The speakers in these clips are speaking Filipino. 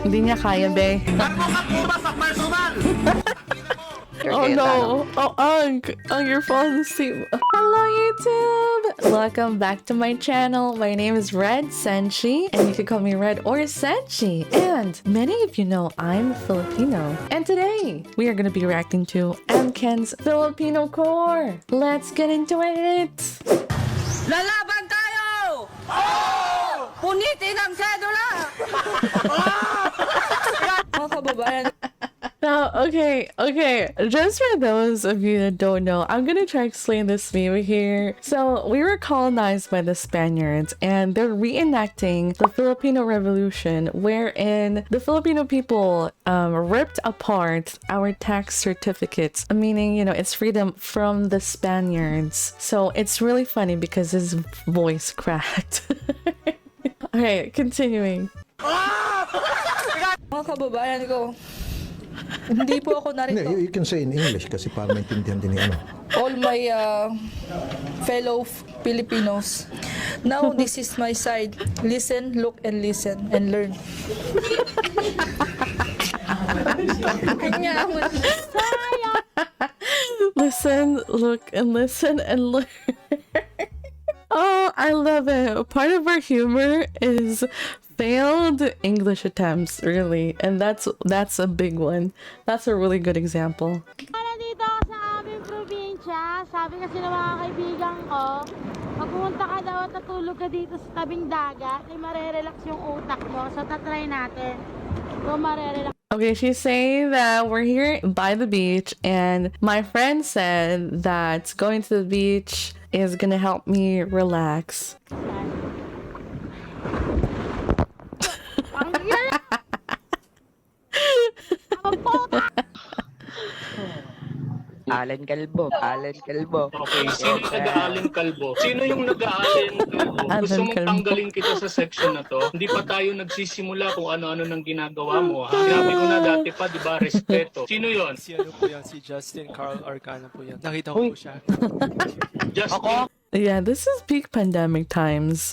Hindi niya kaya, be. Oh no! Oh, you're falling asleep. Hello, YouTube! Welcome back to my channel. My name is Red Senshi, and you can call me Red or Senshi. And many of you know I'm Filipino. And today, we are going to be reacting to Amken's Filipino Core. Let's get into it! Lalaban tayo! Oh! Punitin ang sedula! Mga kababayan. Now, okay, just for those of you that don't know, I'm gonna try to explain this meme here. So, we were colonized by the Spaniards, and they're reenacting the Filipino Revolution, wherein the Filipino people ripped apart our tax certificates, meaning, you know, it's freedom from the Spaniards. So, it's really funny because his voice cracked. Okay, continuing. Mga kababayan ko, hindi po ako narito. You can say in English kasi para maintindihan din ni ano. All my fellow Filipinos. Now, this is my side. Listen, look, and listen, and learn. Listen, look, and listen, and learn. Oh, I love it. Part of our humor is failed English attempts, really. And that's a big one. That's a really good example. Nandito ako sa aming probinsya. Sabi kasi ng mga kaibigan ko, pag pumunta ka daw at natulog ka dito sa tabing dagat, ay marerelax yung utak mo. So, tatry natin. So, marerelax. Okay, she's saying that we're here by the beach, and my friend said that going to the beach is gonna help me relax. Alan Calvo. Okay, sino yung nag-aalin kalbo? Sino yung nag-aalin kalbo? Gusto mong tanggalin kita sa section na to? Hindi pa tayo nagsisimula kung ano-ano nang ginagawa mo, ha? Sinabi ko na dati pa, di ba, respeto. Sino yon? Si ano po yan, si Justin Carl Arcana po yan. Nakita ko po siya. Justin Yeah, this is peak pandemic times.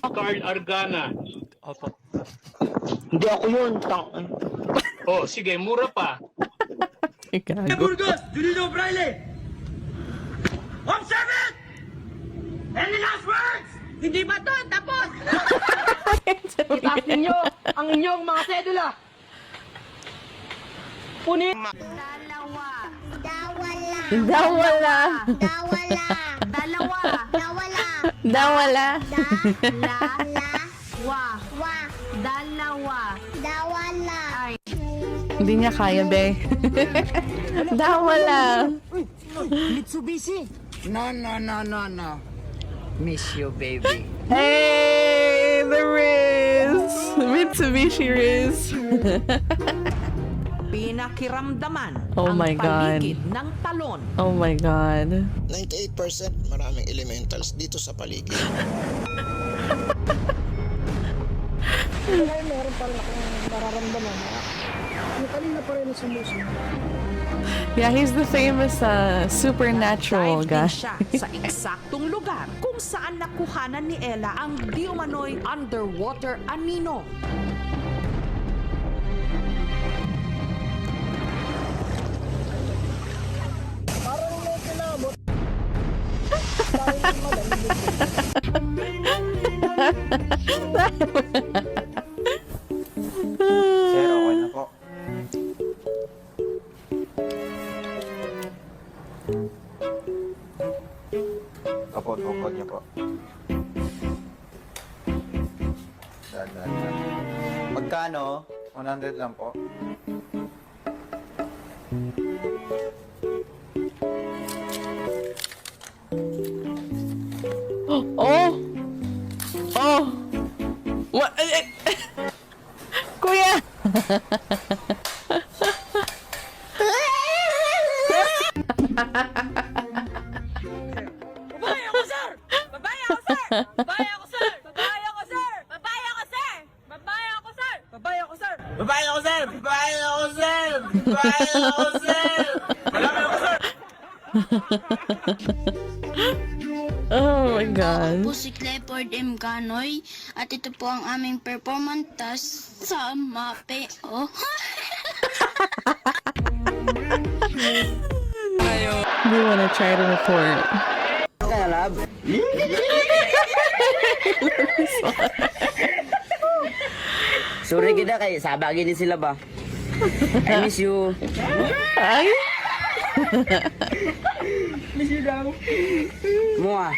Carl Argana. Opo. Hindi ako yun. Oh, sige, mura pa. Gago. Burgos, Junino Braille! Observe it! Any last words? Hindi ba to? Tapos! Itaas ninyo ang inyong mga sedula! Punit! Dalawa. Dawala. Dalawa. Dawala. Dawala. Dalawa. Dalawa. Ay. Hindi niya kaya, be. Dawala. Mitsubishi. No. Miss you, baby. Hey, the Riz. Mitsubishi Riz. Pinakiramdaman Oh ang my God. paligid ng talon. Oh my God. 98% maraming elementals dito sa paligid. Meron pa rin akong nararamdaman. Yung kanina pa rin sumusunod. Yeah, he's the famous supernatural Dive guy. din siya sa eksaktong lugar kung saan nakuhanan ni Ella ang di umano'y underwater anino. Sir, okay na po. Opo, tukod niya po. Dan. Magkano? 100 lang po. Oh! Oh! What? Kuya! Babae ako, sir! Babae ako, sir! Babae ako, sir! Babae ako, sir! Babae ako, sir! Babae ako, sir! Babae ako, sir! Babae ako, sir! Babae ako, sir! Babae ako, sir! Malaki ako, sir! Oh my God. Ako po si Clifford M. Canoy At ito po ang aming performance task sa MAPE. Oh. We wanna try to report. Sorry kita kay sabagin din sila ba? I miss you. Ay? Mua.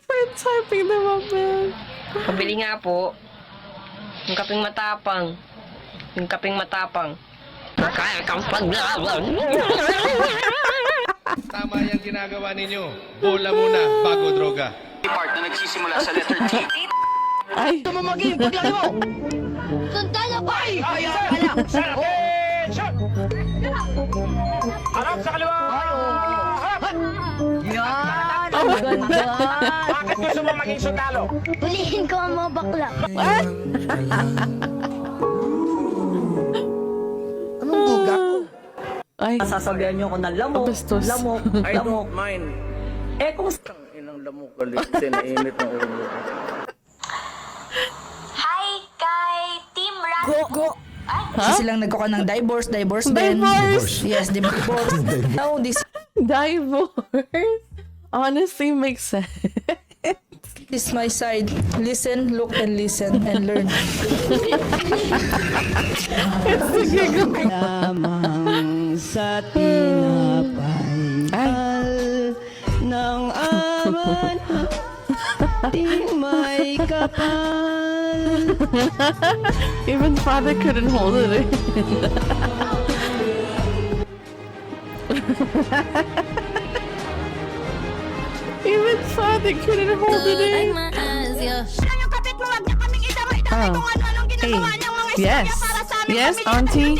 Friend typing them up, man. Pabili nga po. Yung kaping matapang. Yung kaping matapang. Kaya kang paglaban. Tama yung ginagawa ninyo. Bola muna bago droga. Part na nagsisimula sa letter T. Ay. Sundalo ko! Harap sa kaliwa! Oh, ganda. Bakit gusto mo maging sundalo? Hulihin ko ang mga bakla. Ay. Sasabihan niyo ko na lamok. Bastos. Lamok. Lamok. Mine. Eh kung inang lamok galit inainit ng ulo. Hi kay Team Rock. Go! Kasi silang nagkuha ng divorce din. Divorce! Yes, divorce. Now, this Divorce? Honestly makes sense. is my side. Listen, look, and listen, and learn. Lamang sa tinapay ng aman ating may kapal. Even father couldn't hold it in. Even father couldn't hold it in. Oh. Hey. Yes. Yes, auntie.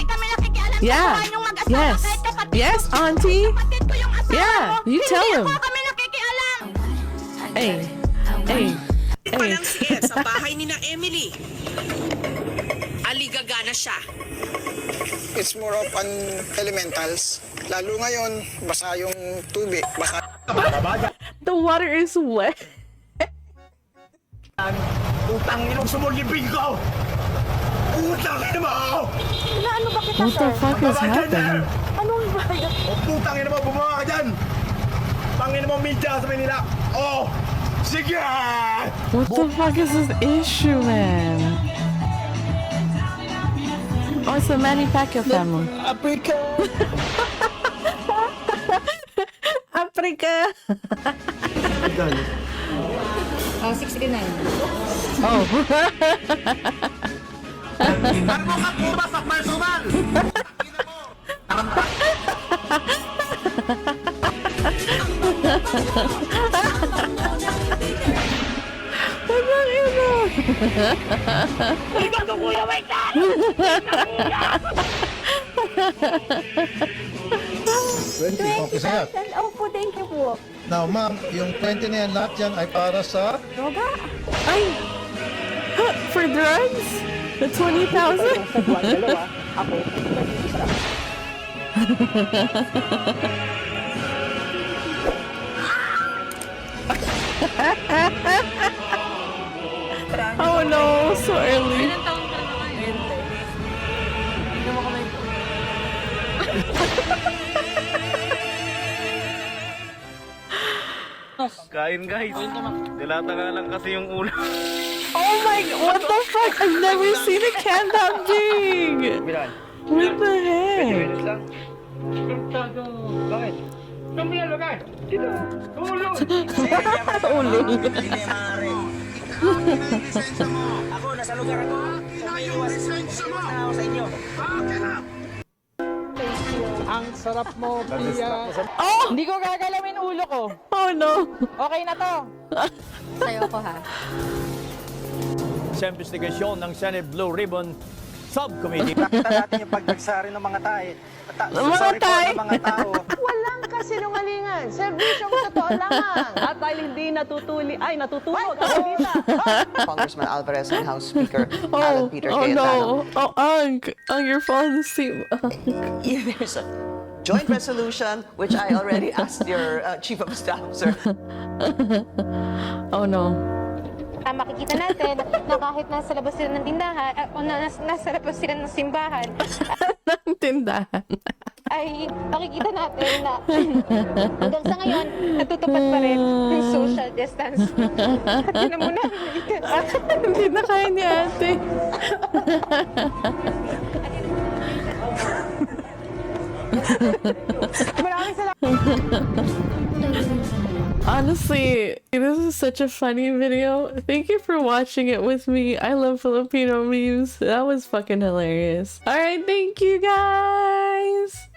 Yeah. Yes. Yes, auntie. Yeah. You tell him. Hey. Hey. Hey. sa bahay ni na Emily. Aligaga na siya. It's more of an elementals. Lalo ngayon, basa yung tubig. Basa. The water is wet. Utang inong sumulibing ko! Utang ina mo! What the fuck is happening? O putang ina mo, bumaba ka dyan! Pangina mo, media sa Manila! Oh! Sige! What the fuck is this issue, man? Oh, it's the Manny Pacquiao family. Africa! Africa! 69. Oh. Tarmo ka pumas at marsuman! Okay, sir. Opo, thank you po. Now, ma'am, yung 20 na yan, lahat yan ay para sa... Ay! For drugs? The 20,000? Oh no, so early. Kain guys. Dilata nga lang kasi yung ulo. Oh my god, what the fuck? I've never seen a can that big! What the heck? Bakit? Tumila lugar! Dito! Tulog! Tulog. Ako nasa lugar ako. Umiiwas na ako sa inyo. Ang sarap mo, Pia. Oh! Hindi ko gagalawin ulo ko. Oh no! Okay na to. Sayo ko ha. Sa investigasyon ng Senate Blue Ribbon Subcommittee. Nakita natin yung pagdagsari ng mga tayo. Mga tayo? Mga tao. Walang kasinungalingan. Serbisyong totoo lamang. At dahil hindi natutulog ang balita. Congressman Alvarez and House Speaker Oh, Alan Peter oh Cayetano. no! Oh, Unk! You're falling asleep. There's a joint resolution which I already asked your chief of staff, sir. Oh no. makikita natin na kahit nasa labas sila ng tindahan, o nasa labas sila ng simbahan, Ng tindahan. ay makikita natin na hanggang sa ngayon, natutupad pa rin yung social distance. At yun na muna. Hindi na kaya ni ate. Maraming salamat. Honestly, this is such a funny video. Thank you for watching it with me. I love Filipino memes. That was fucking hilarious. Alright, thank you guys!